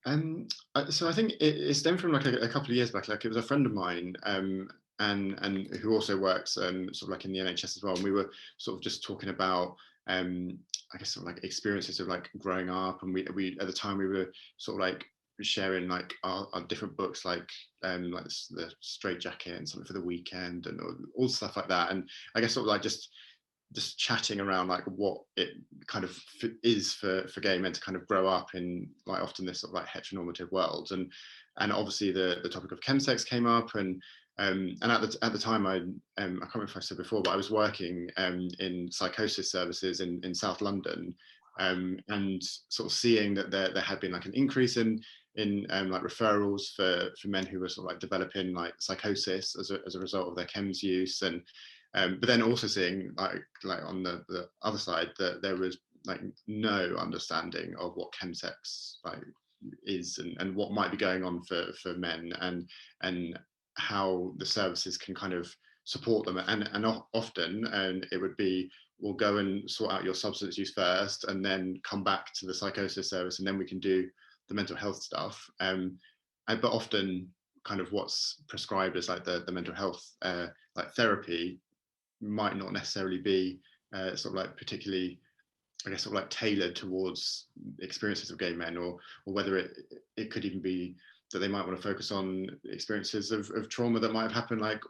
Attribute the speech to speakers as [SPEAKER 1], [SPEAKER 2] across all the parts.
[SPEAKER 1] So I think it stemmed from like a couple of years back. Like it was a friend of mine, and who also works sort of like in the NHS as well. And we were sort of just talking about, I guess, sort of like experiences of like growing up. And we at the time we were sort of like sharing like our different books, like the Straight Jacket and Something for the Weekend, and all stuff like that. And I guess sort of like just chatting around like what it kind of is for gay men to kind of grow up in like often this sort of like heteronormative world, and obviously the topic of chemsex came up, and at the time I can't remember if I said before, but I was working in psychosis services in South London, and sort of seeing that there had been like an increase in like referrals for men who were sort of like developing like psychosis as a result of their chems use, and but then also seeing like on the other side that there was like no understanding of what chemsex like is, and what might be going on for men, and how the services can kind of support them, and often and it would be, we'll go and sort out your substance use first and then come back to the psychosis service and then we can do the mental health stuff, but often kind of what's prescribed as like the mental health like therapy might not necessarily be sort of like particularly, I guess, sort of like tailored towards experiences of gay men, or whether it could even be that they might want to focus on experiences of trauma that might have happened like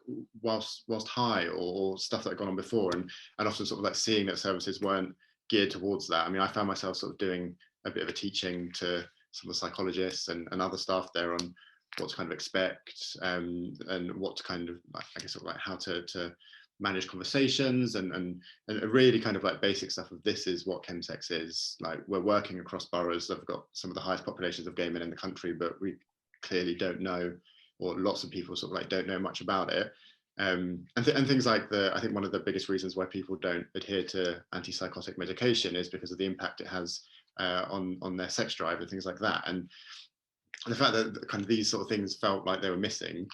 [SPEAKER 1] whilst high, or stuff that had gone on before, and often sort of like seeing that services weren't geared towards that. I mean, I found myself sort of doing a bit of a teaching to some of the psychologists and other staff there on what to kind of expect, and what to kind of like, I guess sort of like how to manage conversations, and really kind of like basic stuff of this is what chemsex is. Like we're working across boroughs that have got some of the highest populations of gay men in the country, but we clearly don't know, or lots of people sort of like don't know much about it. And things like I think one of the biggest reasons why people don't adhere to antipsychotic medication is because of the impact it has on their sex drive and things like that. And the fact that kind of these sort of things felt like they were missing,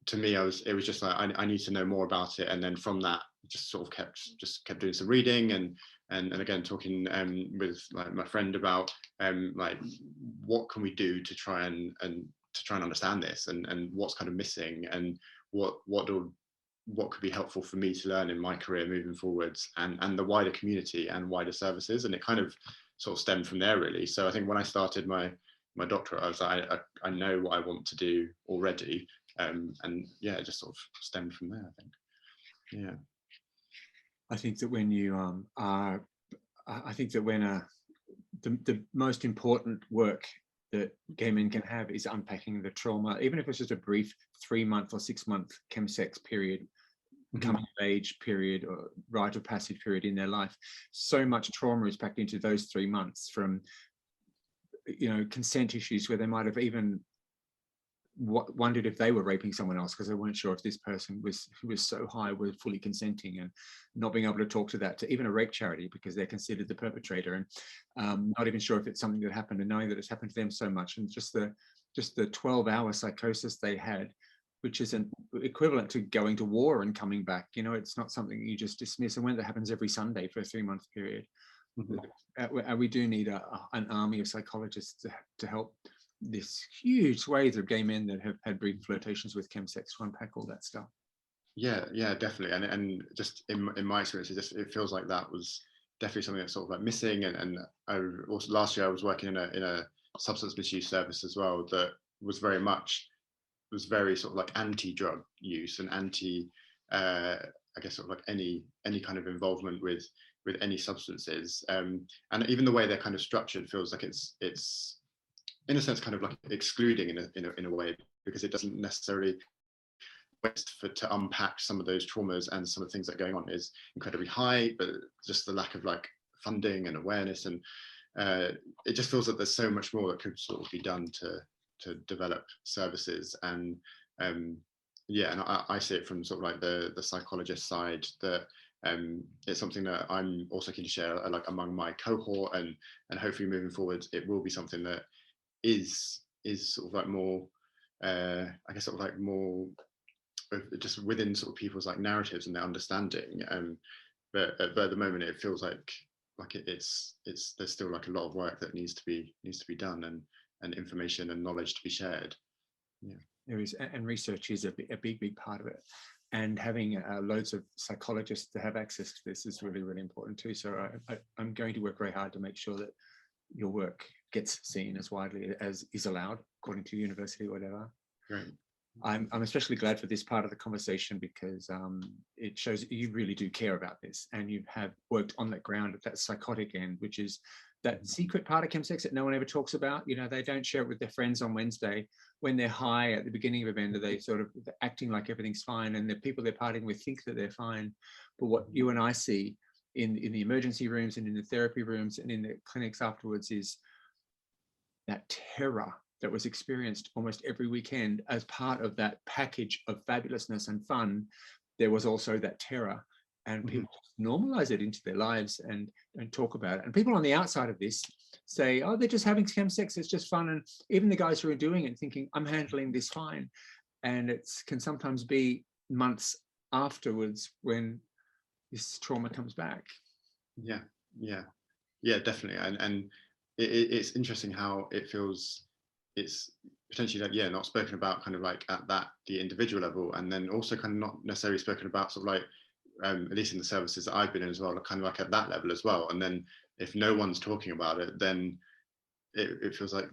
[SPEAKER 1] to me, it was just like I need to know more about it, and then from that, just sort of kept doing some reading, and again talking with like my friend about like what can we do to try and understand this, and what's kind of missing, and what could be helpful for me to learn in my career moving forwards, and the wider community and wider services, and it kind of sort of stemmed from there really. So I think when I started my doctorate, I was like, I know what I want to do already. And yeah, it just sort of stemmed from there, I think. Yeah.
[SPEAKER 2] I think that when you I think that when the most important work that gay men can have is unpacking the trauma, even if it's just a brief 3-month or 6-month chemsex period, coming of age period, or rite of passage period in their life. So much trauma is packed into those 3 months, from consent issues where they might have even wondered if they were raping someone else because they weren't sure if this person who was so high were fully consenting, and not being able to talk to that to even a rape charity because they're considered the perpetrator, and not even sure if it's something that happened, and knowing that it's happened to them so much, and just the 12-hour psychosis they had, which is an equivalent to going to war and coming back. It's not something you just dismiss, and when that happens every Sunday for a 3-month period, we do need an army of psychologists to help this huge swathe of gay men that have had brief flirtations with chemsex to unpack all that stuff.
[SPEAKER 1] Yeah, definitely. And just in my experience, it feels like that was definitely something that's sort of like missing. And I also, last year I was working in a substance misuse service as well that was very sort of like anti-drug use and anti I guess sort of like any kind of involvement with any substances, and even the way they're kind of structured feels like it's in a sense kind of like excluding in a way, because it doesn't necessarily to unpack some of those traumas, and some of the things that are going on is incredibly high, but just the lack of like funding and awareness, and it just feels that there's so much more that could sort of be done to develop services. And yeah, and I see it from sort of like the psychologist side, that it's something that I'm also keen to share like among my cohort, and hopefully moving forward it will be something that is sort of like more I guess sort of like more just within sort of people's like narratives and their understanding, but at the moment it feels like it's there's still like a lot of work that needs to be done, information and knowledge to be shared. Yeah,
[SPEAKER 2] there is, and research is a big part of it. And having loads of psychologists to have access to this is really, really important too. So I'm going to work very hard to make sure that your work gets seen as widely as is allowed according to university or whatever.
[SPEAKER 1] great.
[SPEAKER 2] I'm especially glad for this part of the conversation because it shows that you really do care about this and you have worked on that ground at that psychotic end, which is that secret part of chemsex that no one ever talks about. You know, they don't share it with their friends on Wednesday when they're high at the beginning of a bender. They sort of acting like everything's fine, and the people they're partying with think that they're fine. But what you and I see in the emergency rooms and in the therapy rooms and in the clinics afterwards is that terror that was experienced almost every weekend as part of that package of fabulousness and fun. There was also that terror, and people normalize it into their lives and talk about it. And people on the outside of this say, oh, they're just having chemsex, it's just fun. And even the guys who are doing it thinking, I'm handling this fine. And it can sometimes be months afterwards when this trauma comes back.
[SPEAKER 1] Yeah, definitely. And it's interesting how it feels. It's potentially like, yeah, not spoken about kind of like at the individual level, and then also kind of not necessarily spoken about sort of like at least in the services that I've been in as well, kind of like at that level as well. And then if no one's talking about it, then it feels like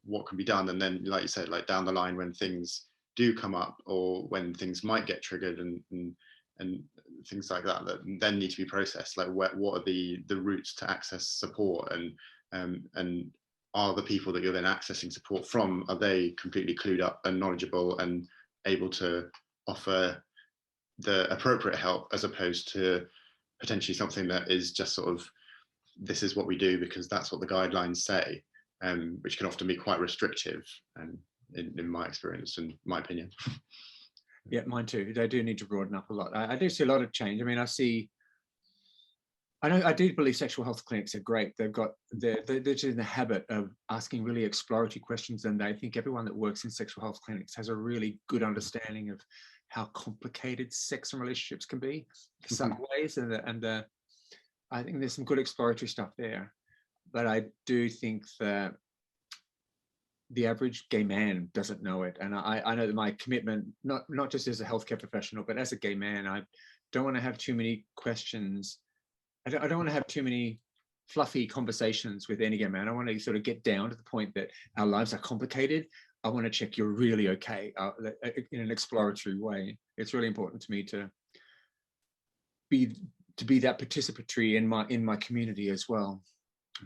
[SPEAKER 1] what can be done. And then, like you said, like down the line when things do come up or when things might get triggered and things like that then need to be processed, like what are the routes to access support, and are the people that you're then accessing support from, are they completely clued up and knowledgeable and able to offer the appropriate help, as opposed to potentially something that is just sort of, this is what we do because that's what the guidelines say, which can often be quite restrictive, in my experience and my opinion.
[SPEAKER 2] Yeah, mine too. They do need to broaden up a lot. I do see a lot of change. I mean, I do believe sexual health clinics are great. They're just in the habit of asking really exploratory questions, and I think everyone that works in sexual health clinics has a really good understanding of how complicated sex and relationships can be in some ways, and I think there's some good exploratory stuff there. But I do think that the average gay man doesn't know it, and I know that my commitment, not just as a healthcare professional, but as a gay man, I don't want to have too many questions. I don't want to have too many fluffy conversations with any gay man. I want to sort of get down to the point that our lives are complicated. I want to check you're really okay in an exploratory way. It's really important to me to be that participatory in my community as well.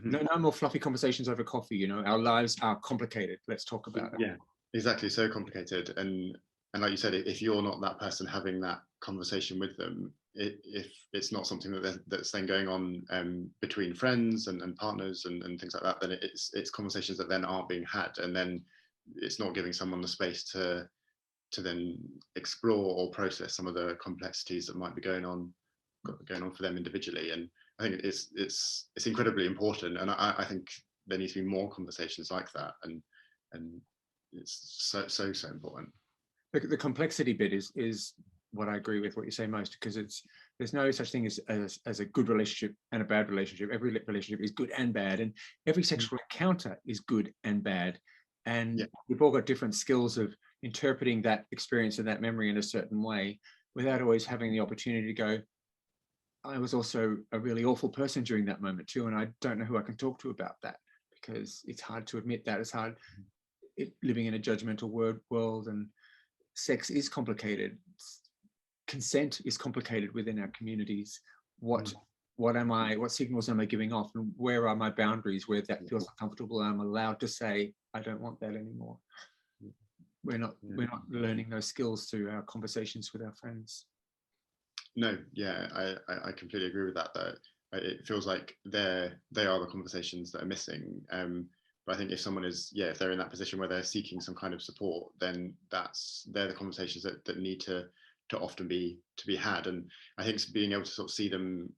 [SPEAKER 2] No more fluffy conversations over coffee. You know, our lives are complicated. Let's talk about it.
[SPEAKER 1] Yeah, exactly. So complicated, and like you said, if you're not that person having that conversation with them, if it's not something that's then going on between friends and partners and things like that, then it's conversations that then aren't being had, and then it's not giving someone the space to then explore or process some of the complexities that might be going on for them individually. And I think it's incredibly important, and I think there needs to be more conversations like that, and it's so important.
[SPEAKER 2] The complexity bit is what I agree with what you say most, because there's no such thing as a good relationship and a bad relationship. Every relationship is good and bad, and every sexual encounter is good and bad. And we've all got different skills of interpreting that experience and that memory in a certain way, without always having the opportunity to go, I was also a really awful person during that moment too, and I don't know who I can talk to about that, because it's hard to admit that. It's hard living in a judgmental world, and sex is complicated. Consent is complicated within our communities. What signals am I giving off, and where are my boundaries where that feels uncomfortable and I'm allowed to say I don't want that anymore? We're not learning those skills through our conversations with our friends.
[SPEAKER 1] No, yeah, I completely agree with that. That it feels like they are the conversations that are missing. But I think if someone if they're in that position where they're seeking some kind of support, then they're the conversations that need to often be had. And I think being able to sort of see them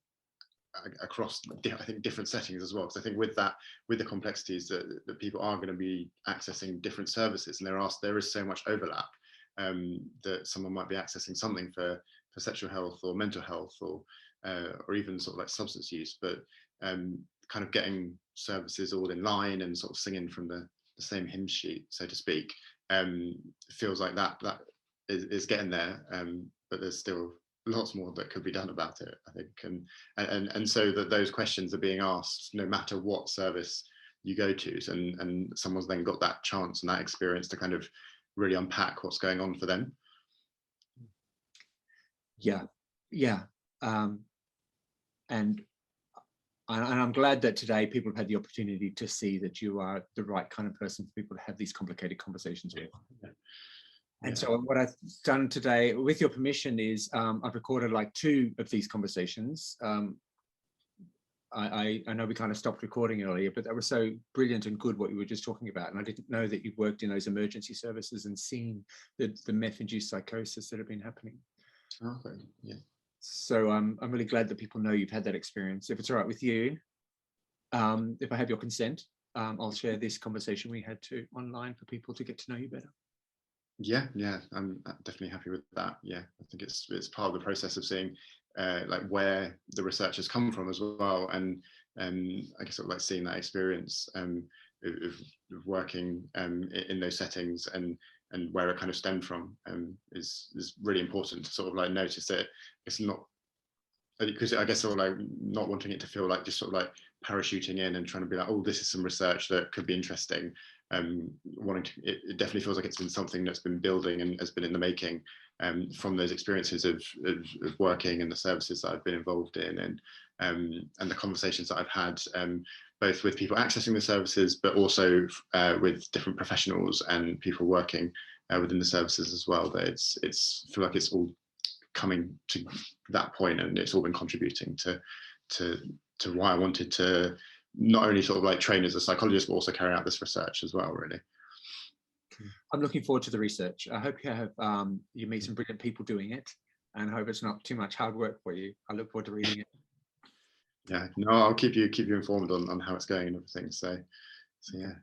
[SPEAKER 1] across, I think, different settings as well, because I think with the complexities that people are going to be accessing different services, and there is so much overlap, that someone might be accessing something for sexual health or mental health or even sort of like substance use, but kind of getting services all in line and sort of singing from the same hymn sheet, so to speak. Feels like that is getting there, but there's still lots more that could be done about it, I think, and so that those questions are being asked no matter what service you go to, and someone's then got that chance and that experience to kind of really unpack what's going on for them.
[SPEAKER 2] Yeah, yeah. And I'm glad that today people have had the opportunity to see that you are the right kind of person for people to have these complicated conversations with.
[SPEAKER 1] Yeah.
[SPEAKER 2] And so what I've done today, with your permission, is I've recorded like 2 of these conversations. I know we kind of stopped recording earlier, but that was so brilliant and good what you were just talking about. And I didn't know that you'd worked in those emergency services and seen the meth-induced psychosis that have been happening.
[SPEAKER 1] Okay. Yeah.
[SPEAKER 2] So I'm really glad that people know you've had that experience. If it's all right with you, if I have your consent, I'll share this conversation we had online for people to get to know you better.
[SPEAKER 1] Yeah, I'm definitely happy with that. Yeah, I think it's part of the process of seeing like where the research has come from as well, and I guess sort of like seeing that experience of working in those settings and where it kind of stemmed from is really important to sort of like notice that it's not, because I guess sort of like not wanting it to feel like just sort of like parachuting in and trying to be like, oh, this is some research that could be interesting. Wanting to, it definitely feels like it's been something that's been building and has been in the making from those experiences of working in the services that I've been involved in, and the conversations that I've had both with people accessing the services, but also with different professionals and people working within the services as well. That it's feel like it's all coming to that point, and it's all been contributing to why I wanted to not only sort of like train as a psychologist, but also carry out this research as well, really.
[SPEAKER 2] I'm looking forward to the research. I hope you have you meet some brilliant people doing it, and I hope it's not too much hard work for you. I look forward to reading it.
[SPEAKER 1] Yeah, no, I'll keep you informed on how it's going and everything. So yeah.